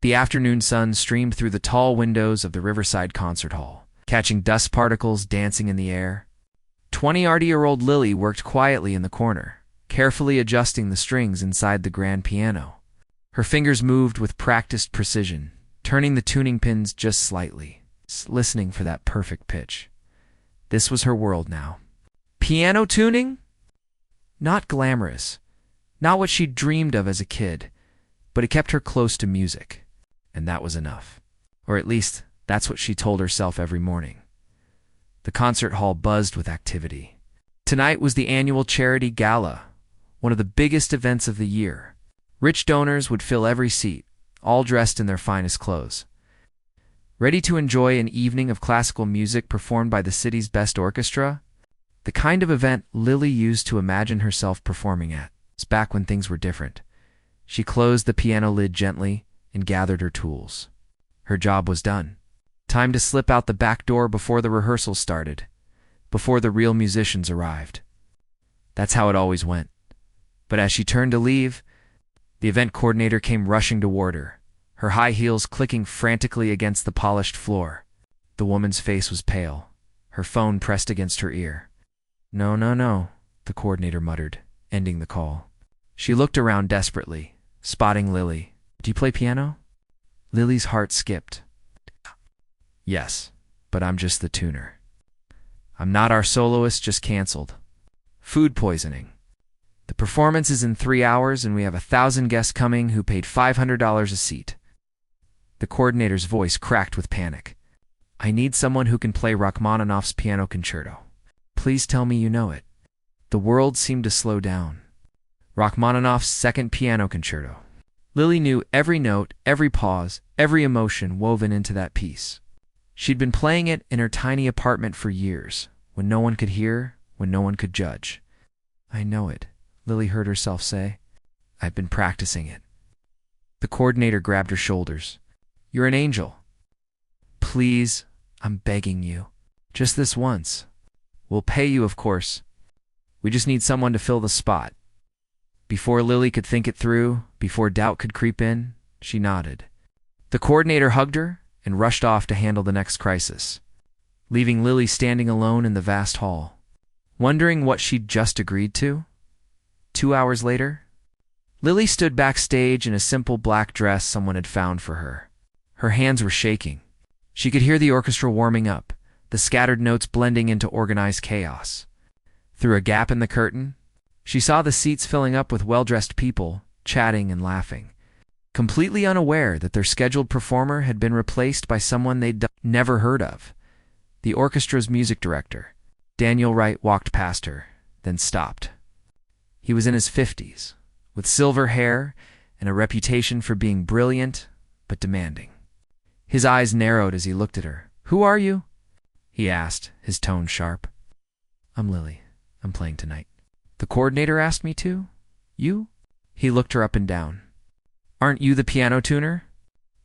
The afternoon sun streamed through the tall windows of the Riverside Concert Hall, catching dust particles dancing in the air. 20-year-old Lily worked quietly in the corner, carefully adjusting the strings inside the grand piano. Her fingers moved with practiced precision, turning the tuning pins just slightly, listening for that perfect pitch. This was her world now. Piano tuning? Not glamorous, not what she'd dreamed of as a kid, but it kept her close to music, and that was enough. Or at least, that's what she told herself every morning. The concert hall buzzed with activity. Tonight was the annual charity gala, one of the biggest events of the year. Rich donors would fill every seat, all dressed in their finest clothes. Ready to enjoy an evening of classical music performed by the city's best orchestra? The kind of event Lily used to imagine herself performing at. It's back when things were different. She closed the piano lid gently and gathered her tools. Her job was done. Time to slip out the back door before the rehearsals started, before the real musicians arrived. That's how it always went. But as she turned to leave, the event coordinator came rushing toward her, her high heels clicking frantically against the polished floor. The woman's face was pale, her phone pressed against her ear. No, no, no, the coordinator muttered, ending the call. She looked around desperately, spotting Lily. Do you play piano? Lily's heart skipped. Yes, but I'm just the tuner. I'm not our soloist, just canceled. Food poisoning. The performance is in 3 hours and we have 1,000 guests coming who paid $500 a seat. The coordinator's voice cracked with panic. I need someone who can play Rachmaninoff's Piano Concerto. Please tell me you know it. The world seemed to slow down. Rachmaninoff's Second Piano Concerto. Lily knew every note, every pause, every emotion woven into that piece. She'd been playing it in her tiny apartment for years, when no one could hear, when no one could judge. I know it, Lily heard herself say. I've been practicing it. The coordinator grabbed her shoulders. You're an angel. Please, I'm begging you. Just this once. We'll pay you, of course. We just need someone to fill the spot. Before Lily could think it through, before doubt could creep in, she nodded. The coordinator hugged her and rushed off to handle the next crisis, leaving Lily standing alone in the vast hall, wondering what she'd just agreed to. 2 hours later, Lily stood backstage in a simple black dress someone had found for her. Her hands were shaking. She could hear the orchestra warming up, the scattered notes blending into organized chaos. Through a gap in the curtain, she saw the seats filling up with well-dressed people, chatting and laughing, completely unaware that their scheduled performer had been replaced by someone they'd never heard of. The orchestra's music director, Daniel Wright, walked past her, then stopped. He was in his 50s, with silver hair and a reputation for being brilliant but demanding. His eyes narrowed as he looked at her. Who are you? He asked, his tone sharp. I'm Lily. I'm playing tonight. The coordinator asked me to? You? He looked her up and down. Aren't you the piano tuner?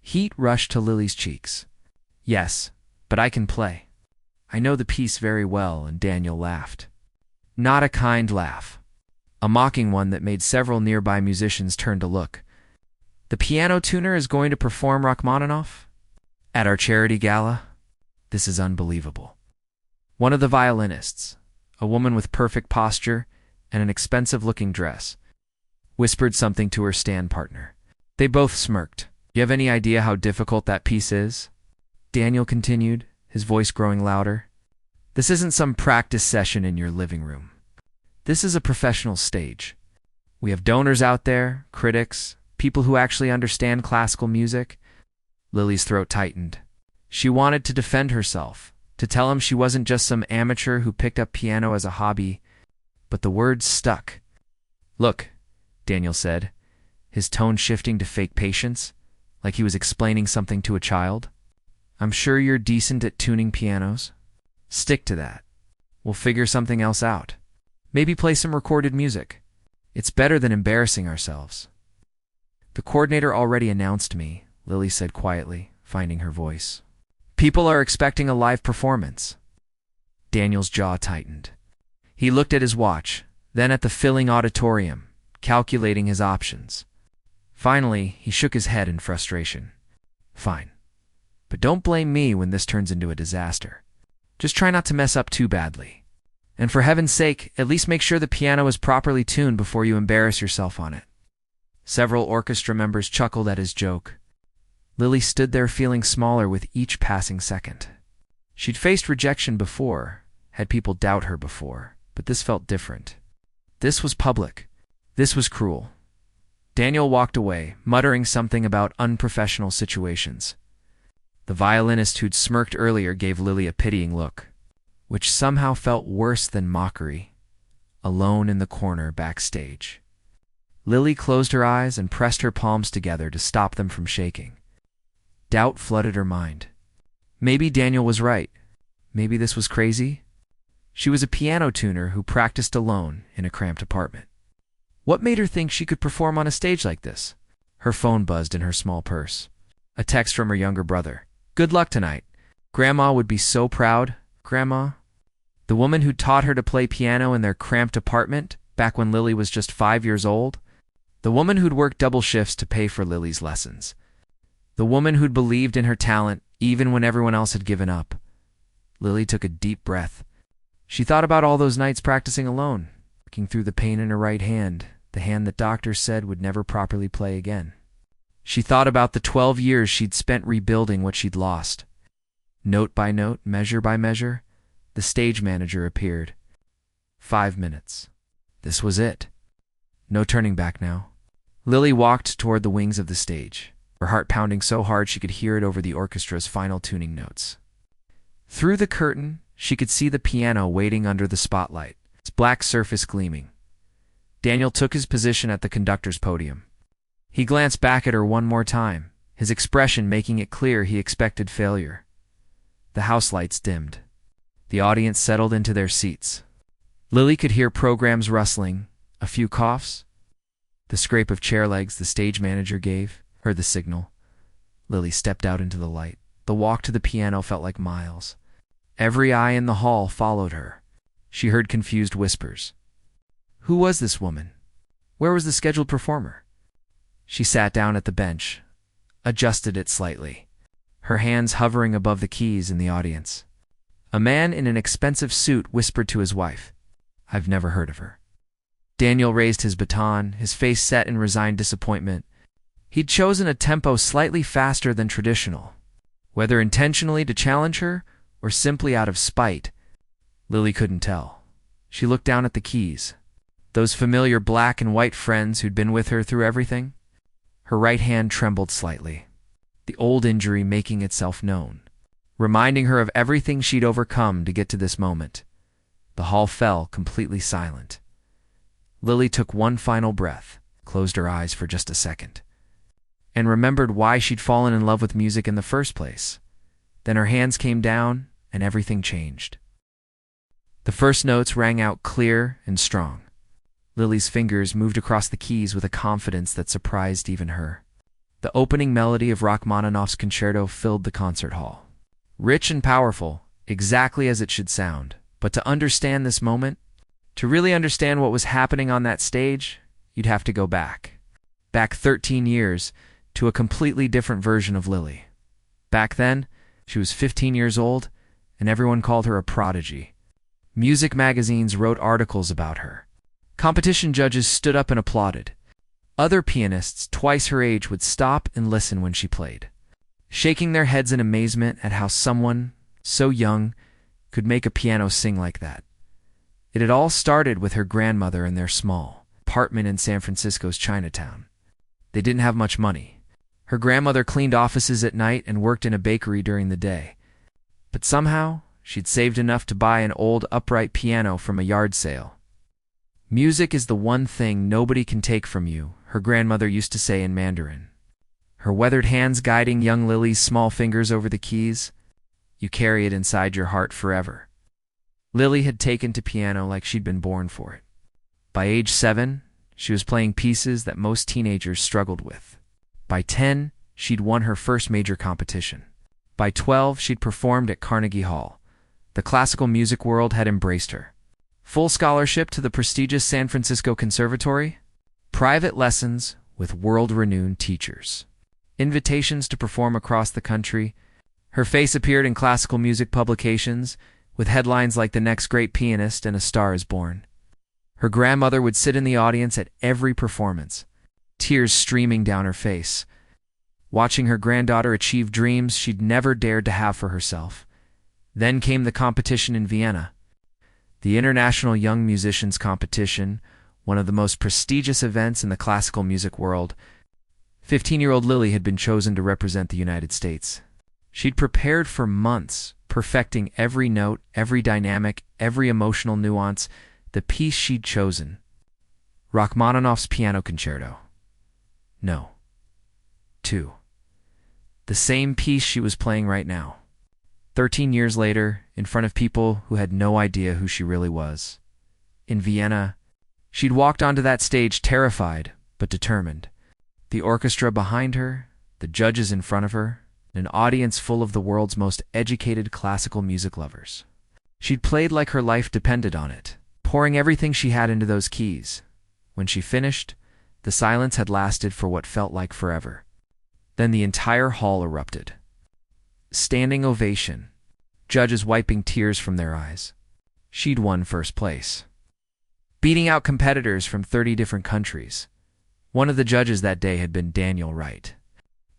Heat rushed to Lily's cheeks. Yes, but I can play. I know the piece very well, and Daniel laughed. Not a kind laugh. A mocking one that made several nearby musicians turn to look. The piano tuner is going to perform Rachmaninoff? At our charity gala? This is unbelievable. One of the violinists, a woman with perfect posture and an expensive-looking dress, whispered something to her stand partner. They both smirked. Do you have any idea how difficult that piece is? Daniel continued, his voice growing louder. This isn't some practice session in your living room. This is a professional stage. We have donors out there, critics, people who actually understand classical music. Lily's throat tightened. She wanted to defend herself, to tell him she wasn't just some amateur who picked up piano as a hobby, but the words stuck. Look, Daniel said, his tone shifting to fake patience, like he was explaining something to a child. I'm sure you're decent at tuning pianos. Stick to that. We'll figure something else out. Maybe play some recorded music. It's better than embarrassing ourselves. The coordinator already announced me, Lily said quietly, finding her voice. People are expecting a live performance. Daniel's jaw tightened. He looked at his watch, then at the filling auditorium, calculating his options. Finally, he shook his head in frustration. Fine. But don't blame me when this turns into a disaster. Just try not to mess up too badly. And for heaven's sake, at least make sure the piano is properly tuned before you embarrass yourself on it." Several orchestra members chuckled at his joke. Lily stood there feeling smaller with each passing second. She'd faced rejection before, had people doubt her before, but this felt different. This was public. This was cruel. Daniel walked away, muttering something about unprofessional situations. The violinist who'd smirked earlier gave Lily a pitying look, which somehow felt worse than mockery, alone in the corner backstage. Lily closed her eyes and pressed her palms together to stop them from shaking. Doubt flooded her mind. Maybe Daniel was right. Maybe this was crazy. She was a piano tuner who practiced alone in a cramped apartment. What made her think she could perform on a stage like this? Her phone buzzed in her small purse. A text from her younger brother. "Good luck tonight. Grandma would be so proud, Grandma." The woman who taught her to play piano in their cramped apartment back when Lily was just 5 years old. The woman who'd worked double shifts to pay for Lily's lessons. The woman who'd believed in her talent even when everyone else had given up. Lily took a deep breath. She thought about all those nights practicing alone, looking through the pain in her right hand, the hand that doctors said would never properly play again. She thought about the 12 years she'd spent rebuilding what she'd lost. Note by note, measure by measure, the stage manager appeared. 5 minutes. This was it. No turning back now. Lily walked toward the wings of the stage, her heart pounding so hard she could hear it over the orchestra's final tuning notes. Through the curtain, she could see the piano waiting under the spotlight, its black surface gleaming. Daniel took his position at the conductor's podium. He glanced back at her one more time, his expression making it clear he expected failure. The house lights dimmed. The audience settled into their seats. Lily could hear programs rustling, a few coughs. The scrape of chair legs the stage manager gave, heard the signal. Lily stepped out into the light. The walk to the piano felt like miles. Every eye in the hall followed her. She heard confused whispers. Who was this woman? Where was the scheduled performer? She sat down at the bench, adjusted it slightly, her hands hovering above the keys in the audience. A man in an expensive suit whispered to his wife, "I've never heard of her." Daniel raised his baton, his face set in resigned disappointment. He'd chosen a tempo slightly faster than traditional. Whether intentionally to challenge her, or simply out of spite, Lily couldn't tell. She looked down at the keys. Those familiar black and white friends who'd been with her through everything. Her right hand trembled slightly, the old injury making itself known, reminding her of everything she'd overcome to get to this moment. The hall fell completely silent. Lily took one final breath, closed her eyes for just a second, and remembered why she'd fallen in love with music in the first place. Then her hands came down, and everything changed. The first notes rang out clear and strong. Lily's fingers moved across the keys with a confidence that surprised even her. The opening melody of Rachmaninoff's concerto filled the concert hall. Rich and powerful, exactly as it should sound. But to understand this moment, to really understand what was happening on that stage, you'd have to go back. Back 13 years, to a completely different version of Lily. Back then, she was 15 years old, and everyone called her a prodigy. Music magazines wrote articles about her. Competition judges stood up and applauded. Other pianists twice her age would stop and listen when she played, shaking their heads in amazement at how someone so young could make a piano sing like that. It had all started with her grandmother in their small apartment in San Francisco's Chinatown. They didn't have much money. Her grandmother cleaned offices at night and worked in a bakery during the day. But somehow, she'd saved enough to buy an old upright piano from a yard sale. "Music is the one thing nobody can take from you," her grandmother used to say in Mandarin. Her weathered hands guiding young Lily's small fingers over the keys. You carry it inside your heart forever. Lily had taken to piano like she'd been born for it. By age 7, she was playing pieces that most teenagers struggled with. By 10, she'd won her first major competition. By 12, she'd performed at Carnegie Hall. The classical music world had embraced her. Full scholarship to the prestigious San Francisco Conservatory, private lessons with world-renowned teachers. invitations to perform across the country. Her face appeared in classical music publications, with headlines like "The Next Great Pianist" and "A Star is Born." Her grandmother would sit in the audience at every performance, tears streaming down her face, watching her granddaughter achieve dreams she'd never dared to have for herself. Then came the competition in Vienna, the International Young Musicians Competition, one of the most prestigious events in the classical music world. 15-year-old Lily had been chosen to represent the United States. She'd prepared for months, perfecting every note, every dynamic, every emotional nuance. The piece she'd chosen: Rachmaninoff's Piano Concerto. No. 2. The same piece she was playing right now. 13 years later, in front of people who had no idea who she really was. In Vienna, she'd walked onto that stage terrified but determined. The orchestra behind her, the judges in front of her, an audience full of the world's most educated classical music lovers. She'd played like her life depended on it, pouring everything she had into those keys. When she finished, the silence had lasted for what felt like forever. Then the entire hall erupted. Standing ovation, judges wiping tears from their eyes. She'd won first place, beating out competitors from 30 different countries. One of the judges that day had been Daniel Wright,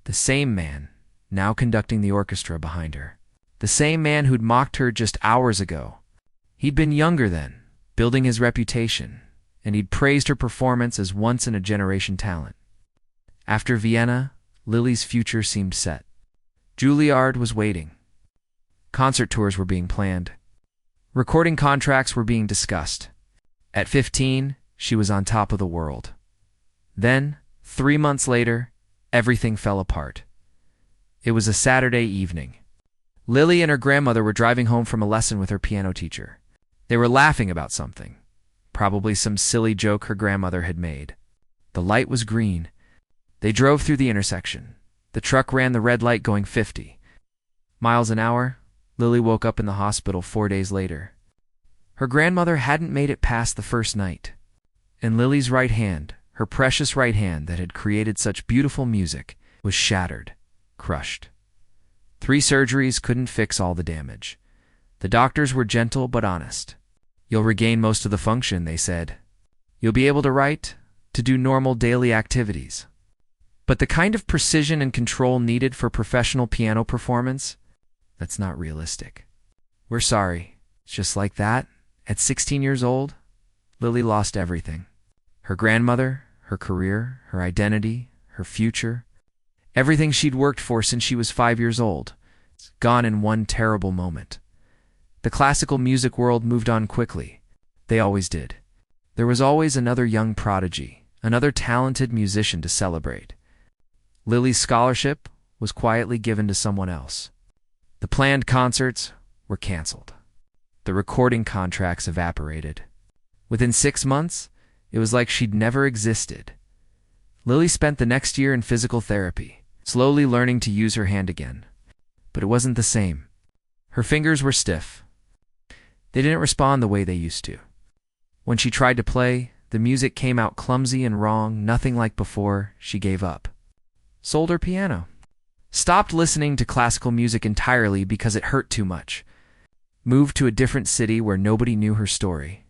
the same man now conducting the orchestra behind her, the same man who'd mocked her just hours ago. He'd been younger then, building his reputation, and he'd praised her performance as once-in-a-generation talent. After Vienna, Lily's future seemed set. Juilliard was waiting. Concert tours were being planned. Recording contracts were being discussed. At 15, she was on top of the world. Then, 3 months later, everything fell apart. It was a Saturday evening. Lily and her grandmother were driving home from a lesson with her piano teacher. They were laughing about something, probably some silly joke her grandmother had made. The light was green. They drove through the intersection. The truck ran the red light going 50 miles an hour. Lily woke up in the hospital 4 days later. Her grandmother hadn't made it past the first night. And Lily's right hand, her precious right hand that had created such beautiful music, was shattered, crushed. 3 surgeries couldn't fix all the damage. The doctors were gentle but honest. "You'll regain most of the function," they said. "You'll be able to write, to do normal daily activities. But the kind of precision and control needed for professional piano performance, that's not realistic. We're sorry." Just like that, at 16 years old, Lily lost everything. Her grandmother, her career, her identity, her future, everything she'd worked for since she was 5 years old, gone in one terrible moment. The classical music world moved on quickly. They always did. There was always another young prodigy, another talented musician to celebrate. Lily's scholarship was quietly given to someone else. The planned concerts were canceled. The recording contracts evaporated. Within 6 months, it was like she'd never existed. Lily spent the next year in physical therapy, slowly learning to use her hand again. But it wasn't the same. Her fingers were stiff. They didn't respond the way they used to. When she tried to play, the music came out clumsy and wrong, nothing like before. She gave up. Sold her piano. Stopped listening to classical music entirely because it hurt too much. Moved to a different city where nobody knew her story.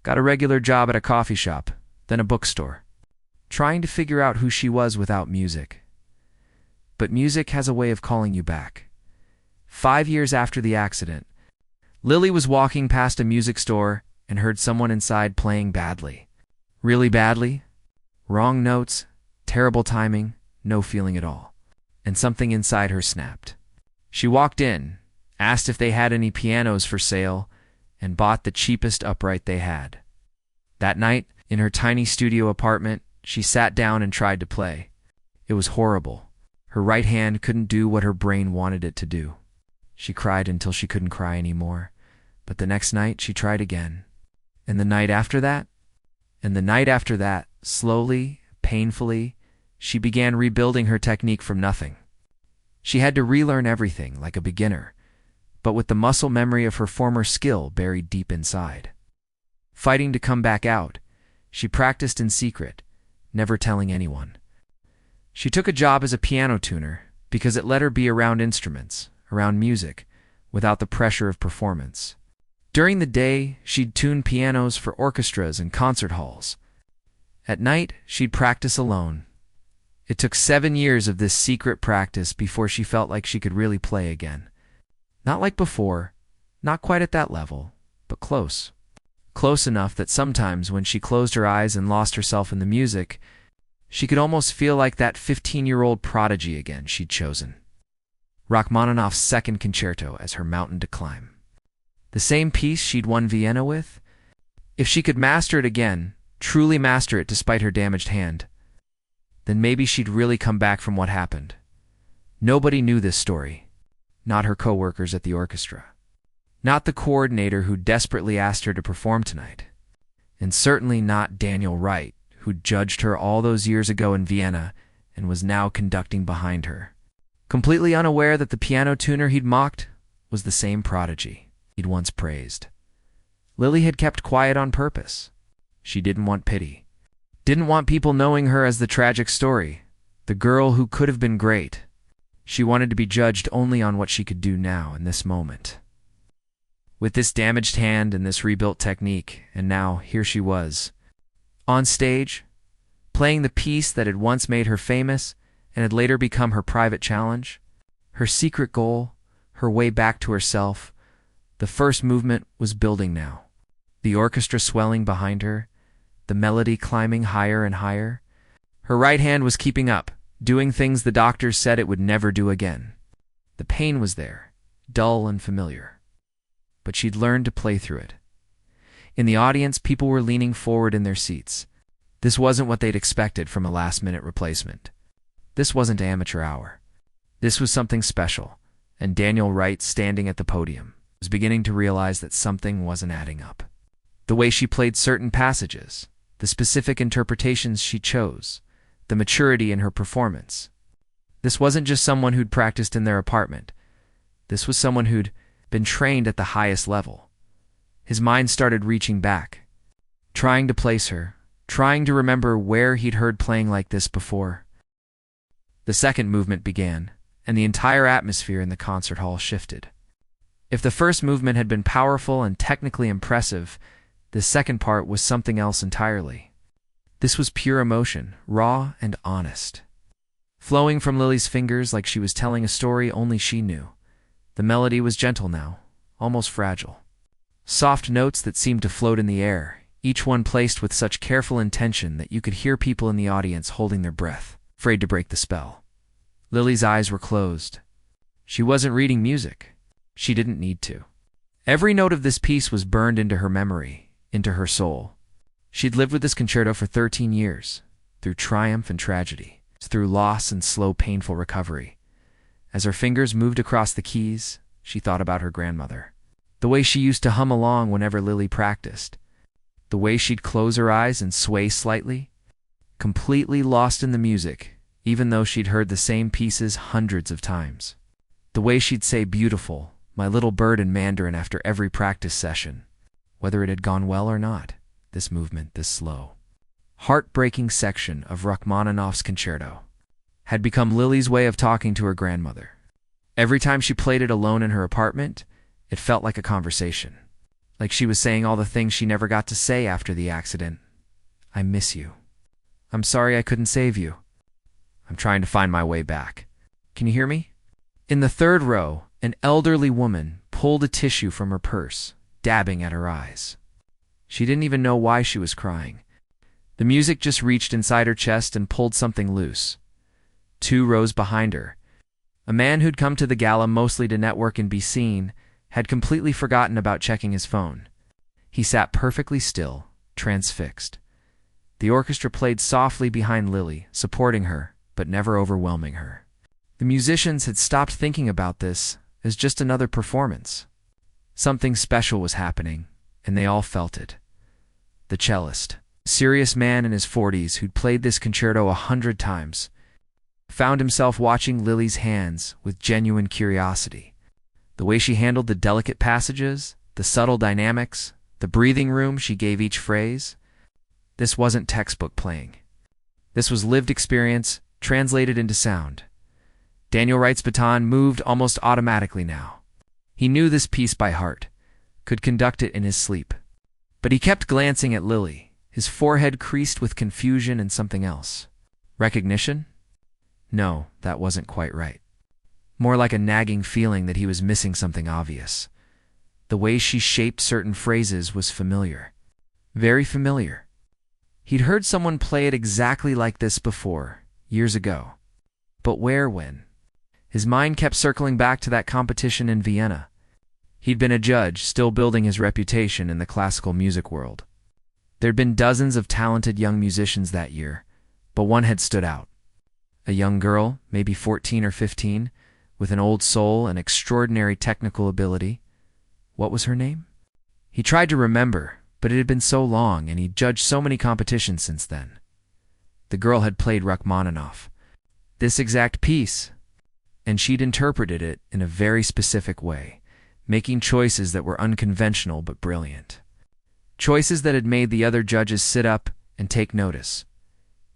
Got a regular job at a coffee shop, then a bookstore, trying to figure out who she was without music. But music has a way of calling you back. 5 years after the accident, Lily was walking past a music store and heard someone inside playing badly. Really badly. Wrong notes, terrible timing, no feeling at all. And something inside her snapped. She walked in, asked if they had any pianos for sale, and bought the cheapest upright they had. That night, in her tiny studio apartment, she sat down and tried to play. It was horrible. Her right hand couldn't do what her brain wanted it to do. She cried until she couldn't cry anymore. But the next night, she tried again. And the night after that? And the night after that, slowly, painfully, she began rebuilding her technique from nothing. She had to relearn everything like a beginner, but with the muscle memory of her former skill buried deep inside. Fighting to come back out, she practiced in secret, never telling anyone. She took a job as a piano tuner because it let her be around instruments, around music, without the pressure of performance. During the day, she'd tune pianos for orchestras and concert halls. At night, she'd practice alone. It took 7 years of this secret practice before she felt like she could really play again. Not like before, not quite at that level, but close. Close enough that sometimes when she closed her eyes and lost herself in the music, she could almost feel like that 15-year-old prodigy again she'd chosen. Rachmaninoff's second concerto as her mountain to climb. The same piece she'd won Vienna with? If she could master it again, truly master it despite her damaged hand, then maybe she'd really come back from what happened. Nobody knew this story. Not her co-workers at the orchestra. Not the coordinator who desperately asked her to perform tonight. And certainly not Daniel Wright, who judged her all those years ago in Vienna and was now conducting behind her. Completely unaware that the piano tuner he'd mocked was the same prodigy he'd once praised. Lily had kept quiet on purpose. She didn't want pity. Didn't want people knowing her as the tragic story, the girl who could have been great. She wanted to be judged only on what she could do now in this moment. With this damaged hand and this rebuilt technique, and now here she was, on stage, playing the piece that had once made her famous and had later become her private challenge, her secret goal, her way back to herself. The first movement was building now. The orchestra swelling behind her, the melody climbing higher and higher. Her right hand was keeping up, doing things the doctors said it would never do again. The pain was there, dull and familiar. But she'd learned to play through it. In the audience, people were leaning forward in their seats. This wasn't what they'd expected from a last-minute replacement. This wasn't amateur hour. This was something special, and Daniel Wright, standing at the podium, was beginning to realize that something wasn't adding up. The way she played certain passages, the specific interpretations she chose, the maturity in her performance. This wasn't just someone who'd practiced in their apartment. This was someone who'd been trained at the highest level. His mind started reaching back, trying to place her, trying to remember where he'd heard playing like this before. The second movement began, and the entire atmosphere in the concert hall shifted. If the first movement had been powerful and technically impressive, the second part was something else entirely. This was pure emotion, raw and honest, flowing from Lily's fingers like she was telling a story only she knew. The melody was gentle now, almost fragile. Soft notes that seemed to float in the air, each one placed with such careful intention that you could hear people in the audience holding their breath, afraid to break the spell. Lily's eyes were closed. She wasn't reading music. She didn't need to. Every note of this piece was burned into her memory, into her soul. She'd lived with this concerto for 13 years, through triumph and tragedy, through loss and slow, painful recovery. As her fingers moved across the keys, she thought about her grandmother. The way she used to hum along whenever Lily practiced. The way she'd close her eyes and sway slightly, completely lost in the music, even though she'd heard the same pieces hundreds of times. The way she'd say "beautiful, my little bird" in Mandarin after every practice session, whether it had gone well or not. This movement, this slow, heartbreaking section of Rachmaninoff's concerto, had become Lily's way of talking to her grandmother. Every time she played it alone in her apartment, it felt like a conversation. Like she was saying all the things she never got to say after the accident. I miss you. I'm sorry I couldn't save you. I'm trying to find my way back. Can you hear me? In the third row, an elderly woman pulled a tissue from her purse, dabbing at her eyes. She didn't even know why she was crying. The music just reached inside her chest and pulled something loose. 2 rows behind her, a man who'd come to the gala mostly to network and be seen, had completely forgotten about checking his phone. He sat perfectly still, transfixed. The orchestra played softly behind Lily, supporting her, but never overwhelming her. The musicians had stopped thinking about this as just another performance. Something special was happening, and they all felt it. The cellist, a serious man in his 40s who'd played this concerto 100 times, found himself watching Lily's hands with genuine curiosity. The way she handled the delicate passages, the subtle dynamics, the breathing room she gave each phrase. This wasn't textbook playing. This was lived experience translated into sound. Daniel Wright's baton moved almost automatically now. He knew this piece by heart, could conduct it in his sleep. But he kept glancing at Lily, his forehead creased with confusion and something else. Recognition? No, that wasn't quite right. More like a nagging feeling that he was missing something obvious. The way she shaped certain phrases was familiar. Very familiar. He'd heard someone play it exactly like this before, years ago. But where, when? His mind kept circling back to that competition in Vienna. He'd been a judge, still building his reputation in the classical music world. There'd been dozens of talented young musicians that year, but one had stood out. A young girl, maybe 14 or 15, with an old soul and extraordinary technical ability. What was her name? He tried to remember, but it had been so long and he'd judged so many competitions since then. The girl had played Rachmaninoff. This exact piece. And she'd interpreted it in a very specific way, making choices that were unconventional but brilliant. Choices that had made the other judges sit up and take notice.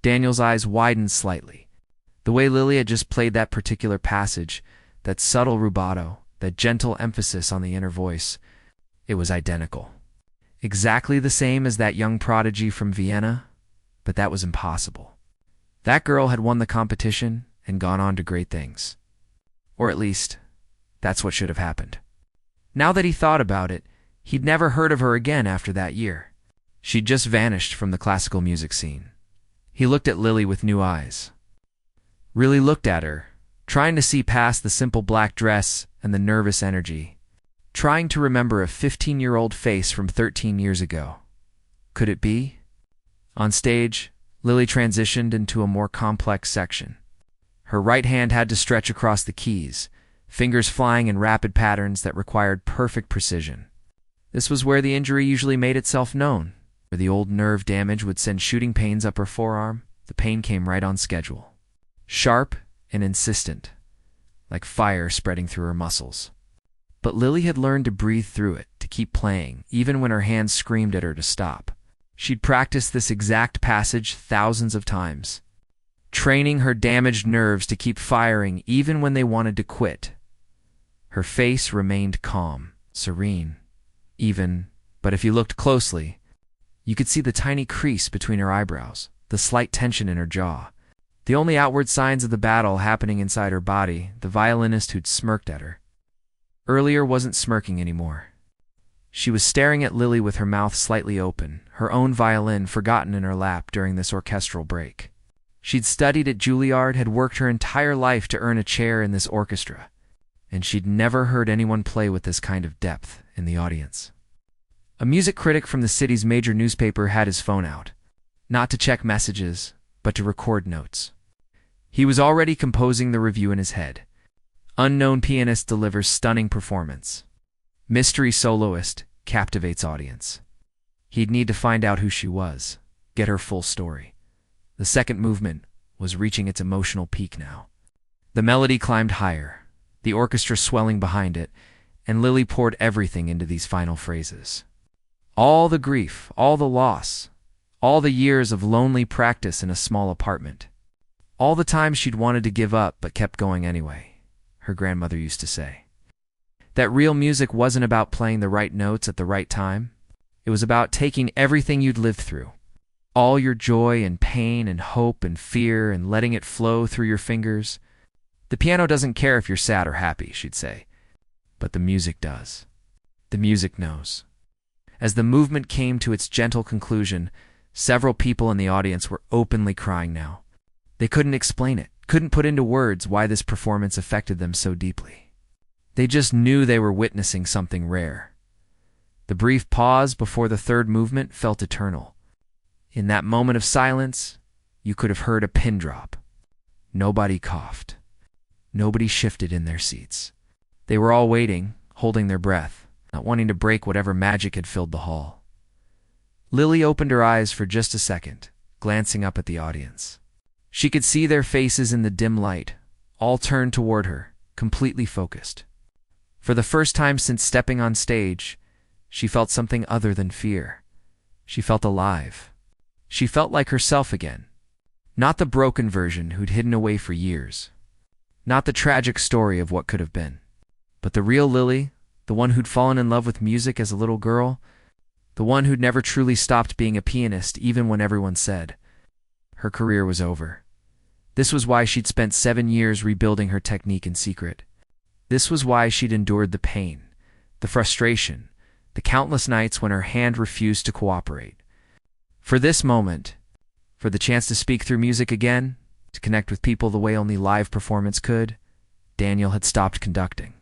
Daniel's eyes widened slightly. The way Lily had just played that particular passage, that subtle rubato, that gentle emphasis on the inner voice, it was identical. Exactly the same as that young prodigy from Vienna, but that was impossible. That girl had won the competition and gone on to great things. Or at least, that's what should have happened. Now that he thought about it, he'd never heard of her again after that year. She'd just vanished from the classical music scene. He looked at Lily with new eyes. Really looked at her, trying to see past the simple black dress and the nervous energy, trying to remember a 15-year-old face from 13 years ago. Could it be? On stage, Lily transitioned into a more complex section. Her right hand had to stretch across the keys, fingers flying in rapid patterns that required perfect precision. This was where the injury usually made itself known. Where the old nerve damage would send shooting pains up her forearm, the pain came right on schedule. Sharp and insistent, like fire spreading through her muscles. But Lily had learned to breathe through it, to keep playing, even when her hands screamed at her to stop. She'd practiced this exact passage thousands of times, training her damaged nerves to keep firing even when they wanted to quit. Her face remained calm, serene, even, but if you looked closely, you could see the tiny crease between her eyebrows, the slight tension in her jaw. The only outward signs of the battle happening inside her body, the violinist who'd smirked at her. Earlier wasn't smirking anymore. She was staring at Lily with her mouth slightly open, her own violin forgotten in her lap during this orchestral break. She'd studied at Juilliard, had worked her entire life to earn a chair in this orchestra, and she'd never heard anyone play with this kind of depth in the audience. A music critic from the city's major newspaper had his phone out, not to check messages, but to record notes. He was already composing the review in his head. Unknown pianist delivers stunning performance. Mystery soloist captivates audience. He'd need to find out who she was, get her full story. The second movement was reaching its emotional peak now. The melody climbed higher, the orchestra swelling behind it, and Lily poured everything into these final phrases. All the grief, all the loss, all the years of lonely practice in a small apartment. All the times she'd wanted to give up but kept going anyway, her grandmother used to say. That real music wasn't about playing the right notes at the right time. It was about taking everything you'd lived through, all your joy and pain and hope and fear, and letting it flow through your fingers. The piano doesn't care if you're sad or happy, she'd say, but the music does. The music knows. As the movement came to its gentle conclusion, several people in the audience were openly crying now. They couldn't explain it, couldn't put into words why this performance affected them so deeply. They just knew they were witnessing something rare. The brief pause before the third movement felt eternal. In that moment of silence, you could have heard a pin drop. Nobody coughed. Nobody shifted in their seats. They were all waiting, holding their breath, not wanting to break whatever magic had filled the hall. Lily opened her eyes for just a second, glancing up at the audience. She could see their faces in the dim light, all turned toward her, completely focused. For the first time since stepping on stage, she felt something other than fear. She felt alive. She felt like herself again. Not the broken version who'd hidden away for years. Not the tragic story of what could have been. But the real Lily, the one who'd fallen in love with music as a little girl, the one who'd never truly stopped being a pianist even when everyone said her career was over. This was why she'd spent 7 years rebuilding her technique in secret. This was why she'd endured the pain, the frustration, the countless nights when her hand refused to cooperate. For this moment, for the chance to speak through music again, to connect with people the way only live performance could, Daniel had stopped conducting.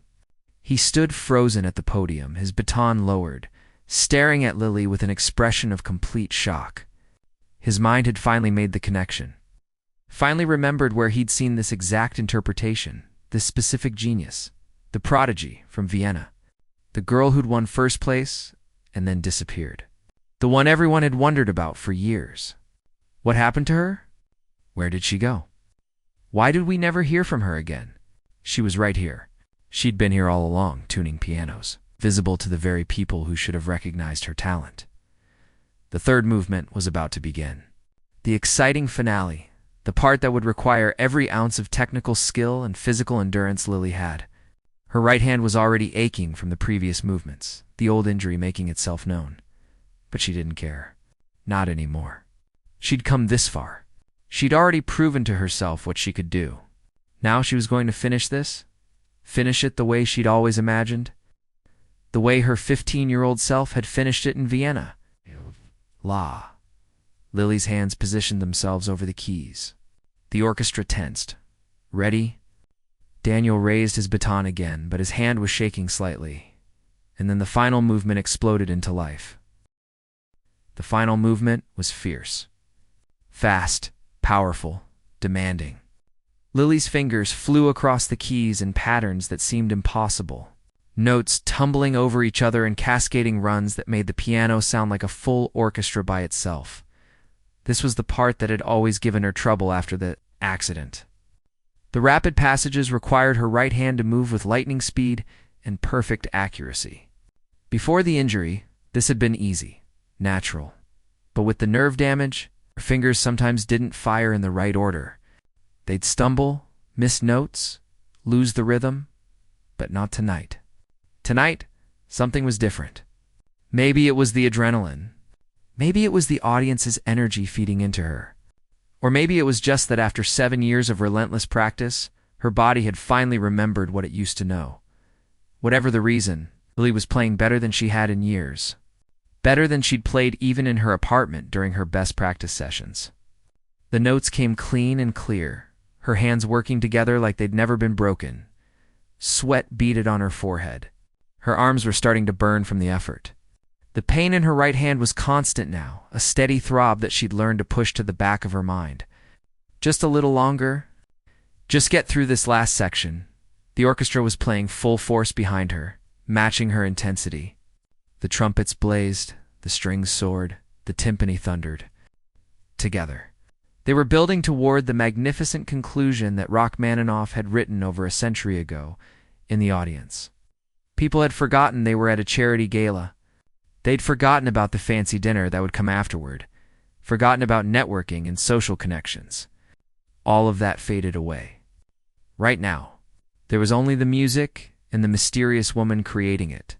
He stood frozen at the podium, his baton lowered, staring at Lily with an expression of complete shock. His mind had finally made the connection. Finally remembered where he'd seen this exact interpretation, this specific genius, the prodigy from Vienna, the girl who'd won first place and then disappeared, the one everyone had wondered about for years. What happened to her? Where did she go? Why did we never hear from her again? She was right here. She'd been here all along, tuning pianos, visible to the very people who should have recognized her talent. The third movement was about to begin. The exciting finale, the part that would require every ounce of technical skill and physical endurance Lily had. Her right hand was already aching from the previous movements, the old injury making itself known. But she didn't care. Not anymore. She'd come this far. She'd already proven to herself what she could do. Now she was going to finish this? Finish it the way she'd always imagined? The way her 15-year-old self had finished it in Vienna? La. Lily's hands positioned themselves over the keys. The orchestra tensed. Ready? Daniel raised his baton again, but his hand was shaking slightly. And then the final movement exploded into life. The final movement was fierce. Fast, powerful, demanding. Lily's fingers flew across the keys in patterns that seemed impossible. Notes tumbling over each other in cascading runs that made the piano sound like a full orchestra by itself. This was the part that had always given her trouble after the accident. The rapid passages required her right hand to move with lightning speed and perfect accuracy. Before the injury, this had been easy, natural. But with the nerve damage, her fingers sometimes didn't fire in the right order. They'd stumble, miss notes, lose the rhythm, but not tonight. Tonight, something was different. Maybe it was the adrenaline. Maybe it was the audience's energy feeding into her. Or maybe it was just that after 7 years of relentless practice, her body had finally remembered what it used to know. Whatever the reason, Lily was playing better than she had in years. Better than she'd played even in her apartment during her best practice sessions. The notes came clean and clear, her hands working together like they'd never been broken. Sweat beaded on her forehead. Her arms were starting to burn from the effort. The pain in her right hand was constant now, a steady throb that she'd learned to push to the back of her mind. Just a little longer. Just get through this last section. The orchestra was playing full force behind her, matching her intensity. The trumpets blazed, the strings soared, the timpani thundered. Together. They were building toward the magnificent conclusion that Rachmaninoff had written over a century ago in the audience. People had forgotten they were at a charity gala. They'd forgotten about the fancy dinner that would come afterward, forgotten about networking and social connections. All of that faded away. Right now, there was only the music and the mysterious woman creating it.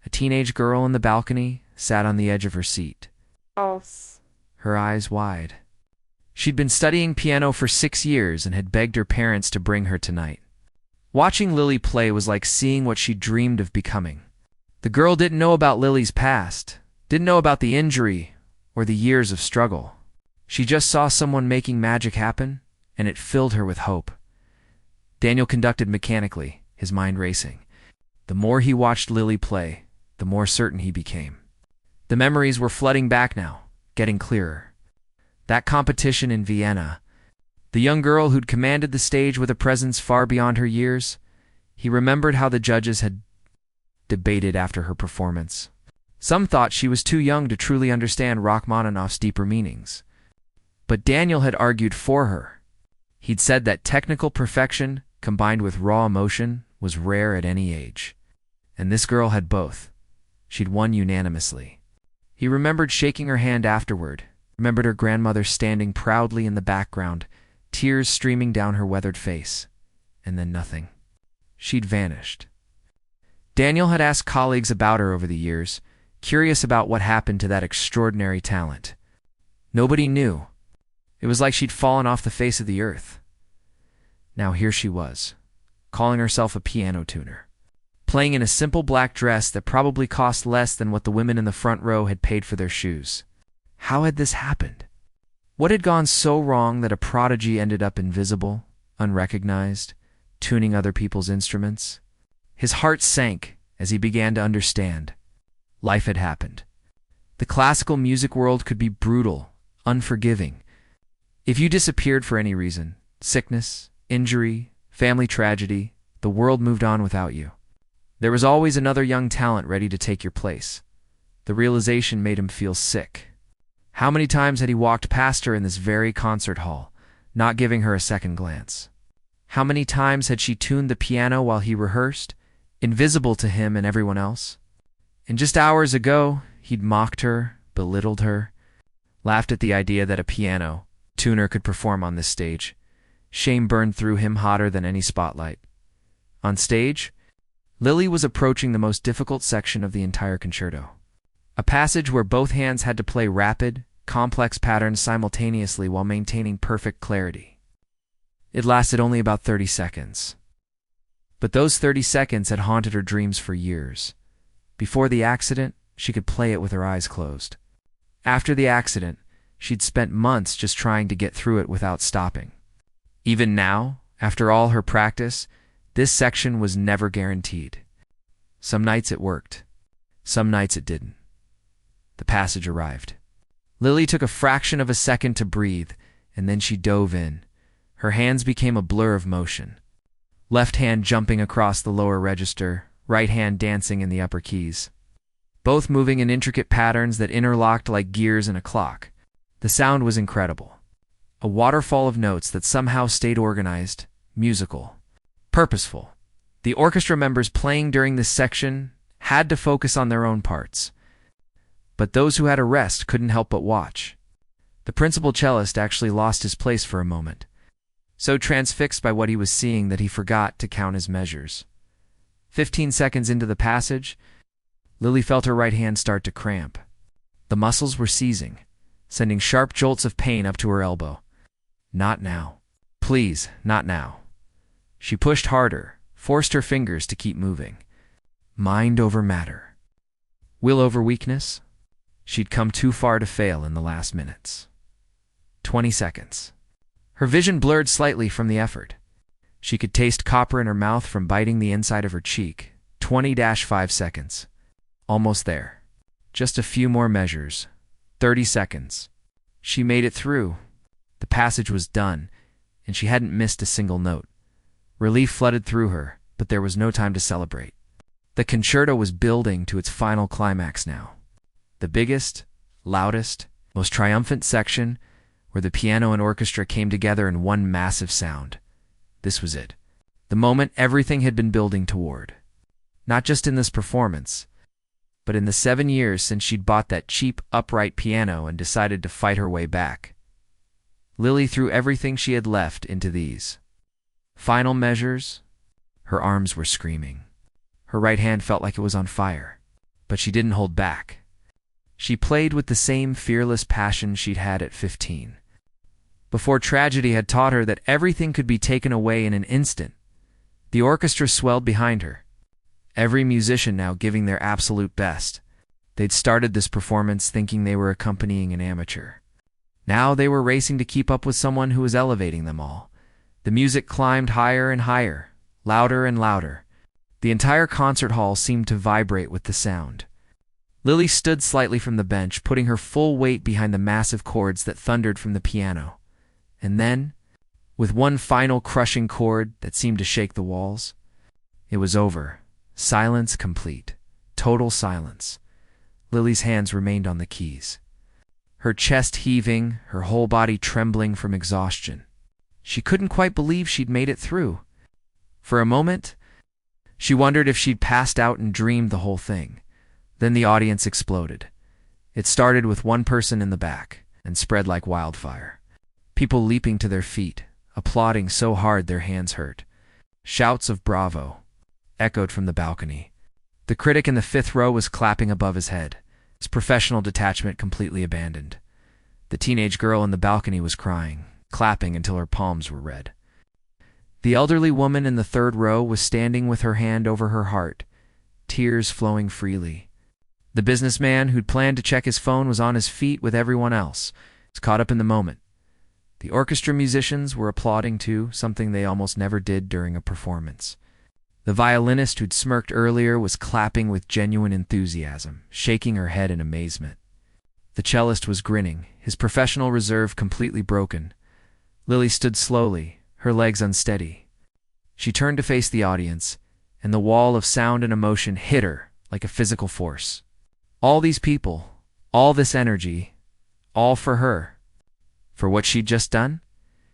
A teenage girl in the balcony sat on the edge of her seat, her eyes wide. She'd been studying piano for 6 years and had begged her parents to bring her tonight. Watching Lily play was like seeing what she dreamed of becoming. The girl didn't know about Lily's past, didn't know about the injury or the years of struggle. She just saw someone making magic happen, and it filled her with hope. Daniel conducted mechanically, his mind racing. The more he watched Lily play, the more certain he became. The memories were flooding back now, getting clearer. That competition in Vienna, the young girl who'd commanded the stage with a presence far beyond her years, he remembered how the judges had debated after her performance. Some thought she was too young to truly understand Rachmaninoff's deeper meanings. But Daniel had argued for her. He'd said that technical perfection, combined with raw emotion, was rare at any age. And this girl had both. She'd won unanimously. He remembered shaking her hand afterward, Remembered her grandmother standing proudly in the background, tears streaming down her weathered face. And then nothing. She'd vanished. Daniel had asked colleagues about her over the years, curious about what happened to that extraordinary talent. Nobody knew. It was like she'd fallen off the face of the earth. Now here she was, calling herself a piano tuner, playing in a simple black dress that probably cost less than what the women in the front row had paid for their shoes. How had this happened? What had gone so wrong that a prodigy ended up invisible, unrecognized, tuning other people's instruments? His heart sank as he began to understand. Life had happened. The classical music world could be brutal, unforgiving. If you disappeared for any reason, sickness, injury, family tragedy, the world moved on without you. There was always another young talent ready to take your place. The realization made him feel sick. How many times had he walked past her in this very concert hall, not giving her a second glance? How many times had she tuned the piano while he rehearsed, invisible to him and everyone else? And just hours ago, he'd mocked her, belittled her, laughed at the idea that a piano tuner could perform on this stage. Shame burned through him hotter than any spotlight. On stage, Lily was approaching the most difficult section of the entire concerto. A passage where both hands had to play rapid, complex patterns simultaneously while maintaining perfect clarity. It lasted only about 30 seconds. But those 30 seconds had haunted her dreams for years. Before the accident, she could play it with her eyes closed. After the accident, she'd spent months just trying to get through it without stopping. Even now, after all her practice, this section was never guaranteed. Some nights it worked. Some nights it didn't. The passage arrived. Lily took a fraction of a second to breathe, and then she dove in. Her hands became a blur of motion. Left hand jumping across the lower register, right hand dancing in the upper keys. Both moving in intricate patterns that interlocked like gears in a clock. The sound was incredible. A waterfall of notes that somehow stayed organized, musical, purposeful. The orchestra members playing during this section had to focus on their own parts. But those who had a rest couldn't help but watch. The principal cellist actually lost his place for a moment, so transfixed by what he was seeing that he forgot to count his measures. 15 seconds into the passage, Lily felt her right hand start to cramp. The muscles were seizing, sending sharp jolts of pain up to her elbow. Not now. Please, not now. She pushed harder, forced her fingers to keep moving. Mind over matter. Will over weakness? She'd come too far to fail in the last minutes. 20 seconds. Her vision blurred slightly from the effort. She could taste copper in her mouth from biting the inside of her cheek. 20-5 seconds. Almost there. Just a few more measures. 30 seconds. She made it through. The passage was done, and she hadn't missed a single note. Relief flooded through her, but there was no time to celebrate. The concerto was building to its final climax now. The biggest, loudest, most triumphant section, where the piano and orchestra came together in one massive sound. This was it. The moment everything had been building toward. Not just in this performance, but in the 7 years since she'd bought that cheap, upright piano and decided to fight her way back. Lily threw everything she had left into these final measures. Her arms were screaming. Her right hand felt like it was on fire, but she didn't hold back. She played with the same fearless passion she'd had at 15. Before tragedy had taught her that everything could be taken away in an instant, the orchestra swelled behind her, every musician now giving their absolute best. They'd started this performance thinking they were accompanying an amateur. Now they were racing to keep up with someone who was elevating them all. The music climbed higher and higher, louder and louder. The entire concert hall seemed to vibrate with the sound. Lily stood slightly from the bench, putting her full weight behind the massive chords that thundered from the piano. And then, with one final crushing chord that seemed to shake the walls, it was over. Silence complete. Total silence. Lily's hands remained on the keys. Her chest heaving, her whole body trembling from exhaustion. She couldn't quite believe she'd made it through. For a moment, she wondered if she'd passed out and dreamed the whole thing. Then the audience exploded. It started with one person in the back, and spread like wildfire. People leaping to their feet, applauding so hard their hands hurt. Shouts of bravo echoed from the balcony. The critic in the fifth row was clapping above his head, his professional detachment completely abandoned. The teenage girl in the balcony was crying, clapping until her palms were red. The elderly woman in the third row was standing with her hand over her heart, tears flowing freely. The businessman who'd planned to check his phone was on his feet with everyone else, caught up in the moment. The orchestra musicians were applauding too, something they almost never did during a performance. The violinist who'd smirked earlier was clapping with genuine enthusiasm, shaking her head in amazement. The cellist was grinning, his professional reserve completely broken. Lily stood slowly, her legs unsteady. She turned to face the audience, and the wall of sound and emotion hit her like a physical force. All these people, all this energy, all for her. For what she'd just done?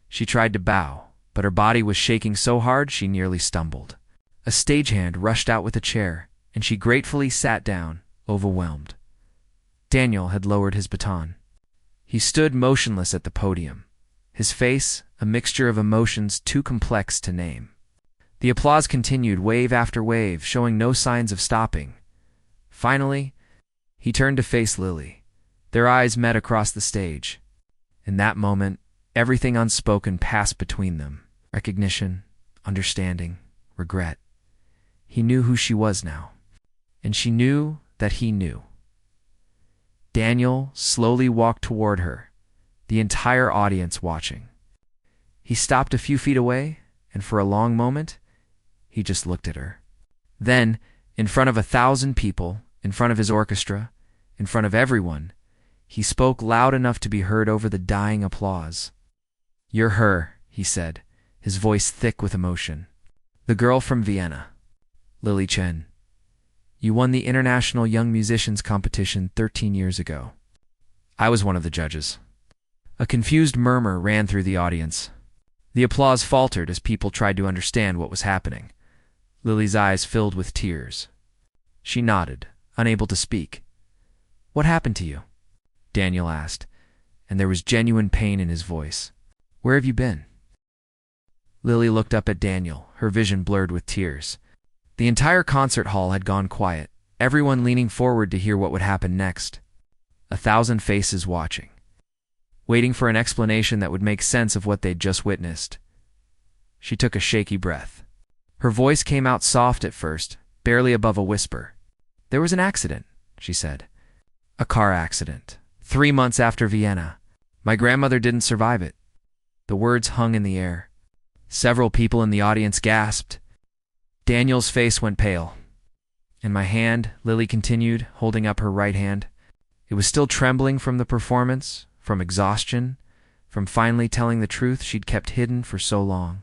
She tried to bow, but her body was shaking so hard she nearly stumbled. A stagehand rushed out with a chair, and she gratefully sat down, overwhelmed. Daniel had lowered his baton. He stood motionless at the podium, his face a mixture of emotions too complex to name. The applause continued wave after wave, showing no signs of stopping. Finally, he turned to face Lily. Their eyes met across the stage. In that moment, everything unspoken passed between them. Recognition, understanding, regret. He knew who she was now, and she knew that he knew. Daniel slowly walked toward her, the entire audience watching. He stopped a few feet away, and for a long moment, he just looked at her. Then, in front of 1,000 people, in front of his orchestra, in front of everyone, he spoke loud enough to be heard over the dying applause. "You're her," he said, his voice thick with emotion. "The girl from Vienna, Lily Chen. You won the International Young Musicians Competition 13 years ago. I was one of the judges." A confused murmur ran through the audience. The applause faltered as people tried to understand what was happening. Lily's eyes filled with tears. She nodded, unable to speak. "What happened to you?" Daniel asked, and there was genuine pain in his voice. "Where have you been?" Lily looked up at Daniel, her vision blurred with tears. The entire concert hall had gone quiet, everyone leaning forward to hear what would happen next. 1,000 faces watching, waiting for an explanation that would make sense of what they'd just witnessed. She took a shaky breath. Her voice came out soft at first, barely above a whisper. "There was an accident," she said. "A car accident. 3 months after Vienna. My grandmother didn't survive it." The words hung in the air. Several people in the audience gasped. Daniel's face went pale. "In my hand," Lily continued, holding up her right hand. It was still trembling from the performance, from exhaustion, from finally telling the truth she'd kept hidden for so long.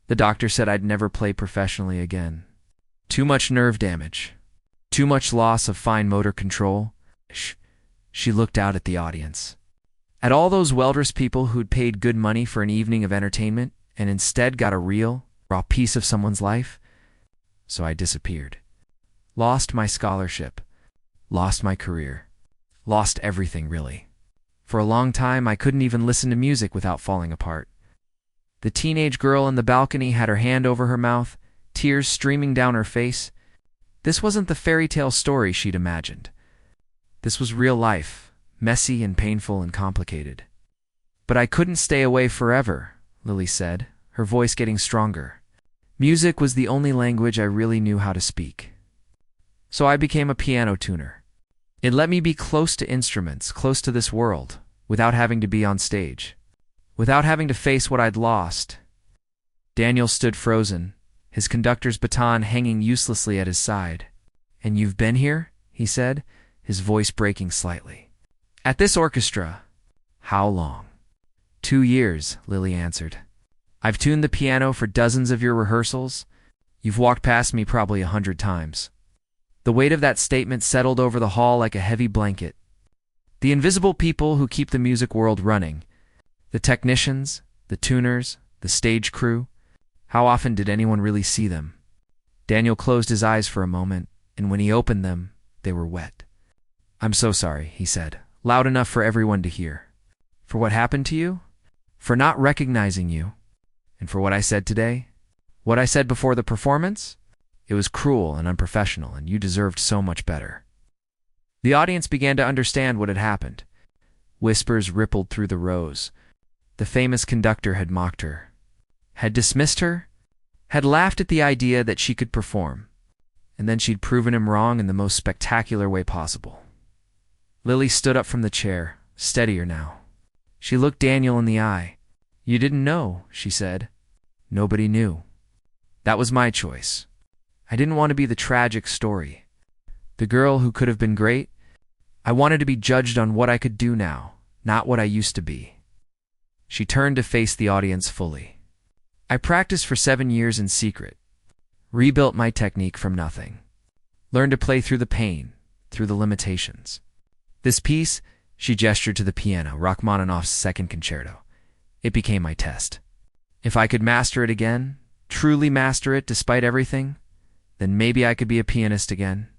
"The doctor said I'd never play professionally again. Too much nerve damage. Too much loss of fine motor control." She looked out at the audience. At all those well-dressed people who'd paid good money for an evening of entertainment and instead got a real, raw piece of someone's life. So I disappeared. Lost my scholarship. Lost my career. Lost everything, really. For a long time, I couldn't even listen to music without falling apart. The teenage girl in the balcony had her hand over her mouth, tears streaming down her face. This wasn't the fairy tale story she'd imagined. This was real life, messy and painful and complicated. "But I couldn't stay away forever," Lily said, her voice getting stronger. "Music was the only language I really knew how to speak. So I became a piano tuner. It let me be close to instruments, close to this world, without having to be on stage, without having to face what I'd lost." Daniel stood frozen, his conductor's baton hanging uselessly at his side. "And you've been here?" he said, his voice breaking slightly. "At this orchestra? How long?" 2 years, Lily answered. "I've tuned the piano for dozens of your rehearsals. You've walked past me probably 100 times." The weight of that statement settled over the hall like a heavy blanket. The invisible people who keep the music world running, the technicians, the tuners, the stage crew, how often did anyone really see them? Daniel closed his eyes for a moment, and when he opened them, they were wet. "I'm so sorry," he said, loud enough for everyone to hear. For what happened to you? For not recognizing you? And for what I said today? What I said before the performance? It was cruel and unprofessional, and you deserved so much better. The audience began to understand what had happened. Whispers rippled through the rows. The famous conductor had mocked her, had dismissed her, had laughed at the idea that she could perform, and then she'd proven him wrong in the most spectacular way possible. Lily stood up from the chair, steadier now. She looked Daniel in the eye. "You didn't know," she said. "Nobody knew. That was my choice. I didn't want to be the tragic story. The girl who could have been great. I wanted to be judged on what I could do now, not what I used to be." She turned to face the audience fully. "I practiced for 7 years in secret, rebuilt my technique from nothing, learned to play through the pain, through the limitations. This piece," she gestured to the piano, Rachmaninoff's Second Concerto, "it became my test. If I could master it again, truly master it despite everything, then maybe I could be a pianist again.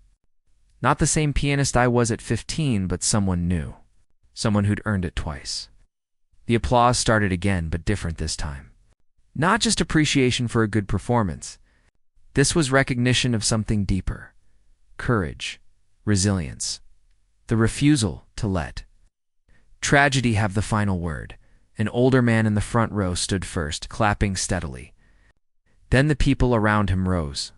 Not the same pianist I was at 15, but someone new, someone who'd earned it twice." The applause started again, but different this time. Not just appreciation for a good performance. This was recognition of something deeper. Courage, resilience, the refusal to let tragedy have the final word. An older man in the front row stood first, clapping steadily. Then the people around him rose.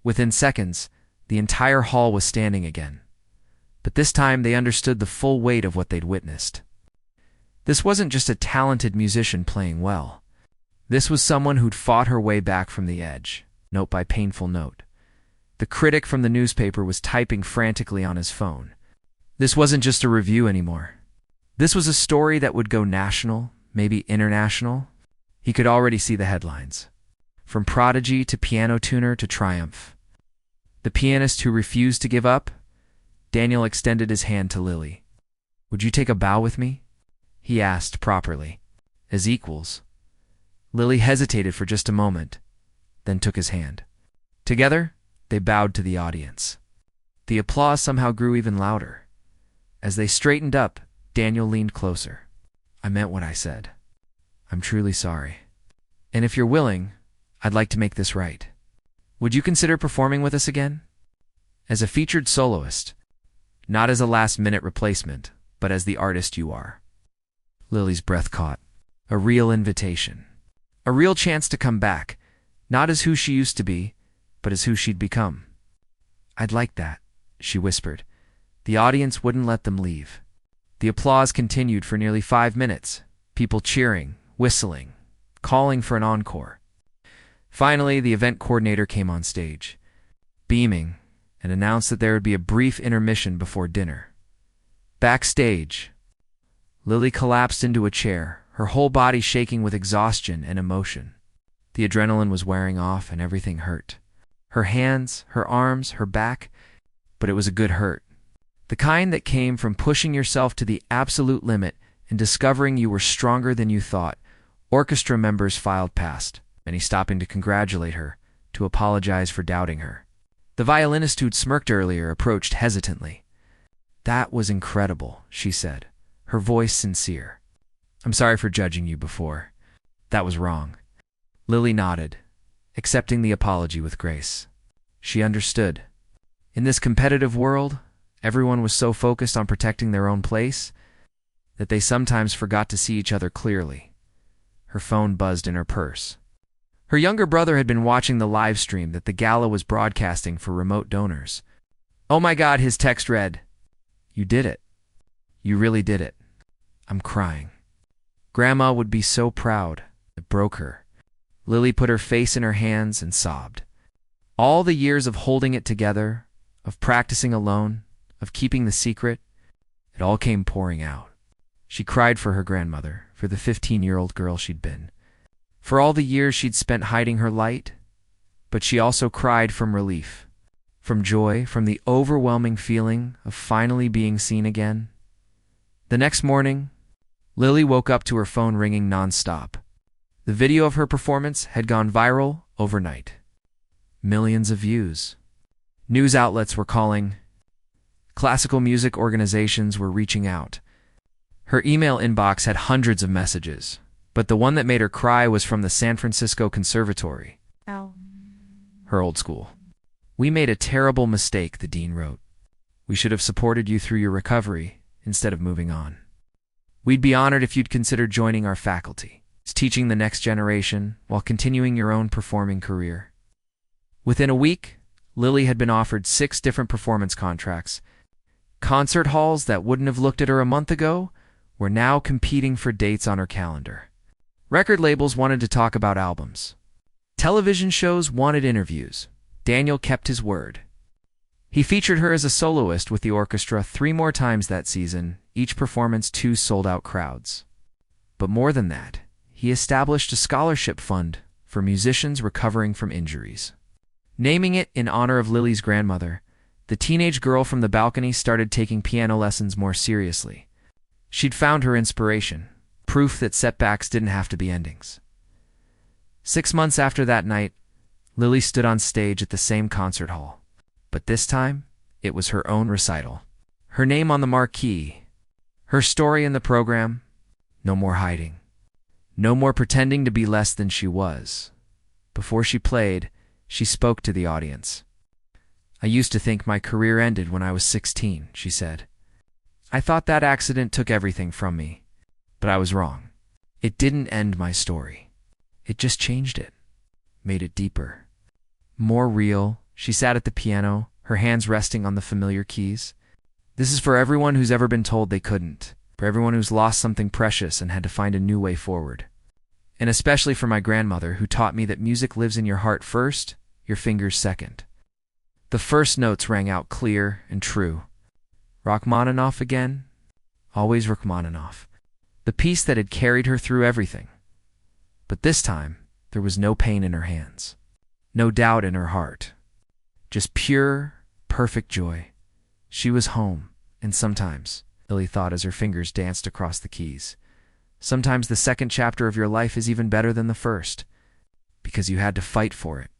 Within seconds, the entire hall was standing again. But this time they understood the full weight of what they'd witnessed. This wasn't just a talented musician playing well. This was someone who'd fought her way back from the edge, note by painful note. The critic from the newspaper was typing frantically on his phone. This wasn't just a review anymore. This was a story that would go national, maybe international. He could already see the headlines. From prodigy to piano tuner to triumph. The pianist who refused to give up? Daniel extended his hand to Lily. "Would you take a bow with me?" he asked properly, as equals. Lily hesitated for just a moment, then took his hand. Together, they bowed to the audience. The applause somehow grew even louder. As they straightened up, Daniel leaned closer. "I meant what I said. I'm truly sorry. And if you're willing, I'd like to make this right. Would you consider performing with us again? As a featured soloist, not as a last-minute replacement, but as the artist you are." Lily's breath caught. A real invitation. A real chance to come back, not as who she used to be, but as who she'd become. "I'd like that," she whispered. The audience wouldn't let them leave. The applause continued for nearly 5 minutes, people cheering, whistling, calling for an encore. Finally, the event coordinator came on stage, beaming, and announced that there would be a brief intermission before dinner. Backstage, Lily collapsed into a chair, her whole body shaking with exhaustion and emotion. The adrenaline was wearing off and everything hurt. Her hands, her arms, her back, but it was a good hurt. The kind that came from pushing yourself to the absolute limit and discovering you were stronger than you thought. Orchestra members filed past, many stopping to congratulate her, to apologize for doubting her. The violinist who'd smirked earlier approached hesitantly. "That was incredible," she said, her voice sincere. "I'm sorry for judging you before. That was wrong." Lily nodded, accepting the apology with grace. She understood. In this competitive world, everyone was so focused on protecting their own place that they sometimes forgot to see each other clearly. Her phone buzzed in her purse. Her younger brother had been watching the live stream that the gala was broadcasting for remote donors. "Oh my God," his text read. "You did it. You really did it. I'm crying. Grandma would be so proud." It broke her. Lily put her face in her hands and sobbed. All the years of holding it together, of practicing alone, of keeping the secret, it all came pouring out. She cried for her grandmother, for the 15-year-old girl she'd been, for all the years she'd spent hiding her light, but she also cried from relief, from joy, from the overwhelming feeling of finally being seen again. The next morning, Lily woke up to her phone ringing nonstop. The video of her performance had gone viral overnight. Millions of views. News outlets were calling. Classical music organizations were reaching out. Her email inbox had hundreds of messages, but the one that made her cry was from the San Francisco Conservatory, Ow. her old school. "We made a terrible mistake," the dean wrote. "We should have supported you through your recovery instead of moving on. We'd be honored if you'd consider joining our faculty, teaching the next generation while continuing your own performing career." Within a week, Lily had been offered 6 different performance contracts. Concert halls that wouldn't have looked at her a month ago were now competing for dates on her calendar. Record labels wanted to talk about albums. Television shows wanted interviews. Daniel kept his word. He featured her as a soloist with the orchestra 3 more times that season, each performance 2 sold-out crowds. But more than that, he established a scholarship fund for musicians recovering from injuries. Naming it in honor of Lily's grandmother, the teenage girl from the balcony started taking piano lessons more seriously. She'd found her inspiration, proof that setbacks didn't have to be endings. 6 months after that night, Lily stood on stage at the same concert hall. But this time, it was her own recital. Her name on the marquee. Her story in the program. No more hiding. No more pretending to be less than she was. Before she played, she spoke to the audience. "I used to think my career ended when I was 16, she said. "I thought that accident took everything from me. But I was wrong. It didn't end my story. It just changed it. Made it deeper. More real." She sat at the piano, her hands resting on the familiar keys. "This is for everyone who's ever been told they couldn't. For everyone who's lost something precious and had to find a new way forward. And especially for my grandmother, who taught me that music lives in your heart first, your fingers second." The first notes rang out clear and true. Rachmaninoff again? Always Rachmaninoff. The piece that had carried her through everything. But this time, there was no pain in her hands. No doubt in her heart. Just pure, perfect joy. She was home, and sometimes, Lily thought as her fingers danced across the keys, sometimes the second chapter of your life is even better than the first, because you had to fight for it.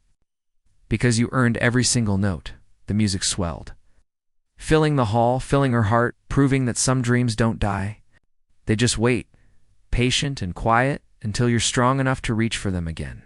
Because you earned every single note. The music swelled, filling the hall, filling her heart, proving that some dreams don't die. They just wait, patient and quiet, until you're strong enough to reach for them again.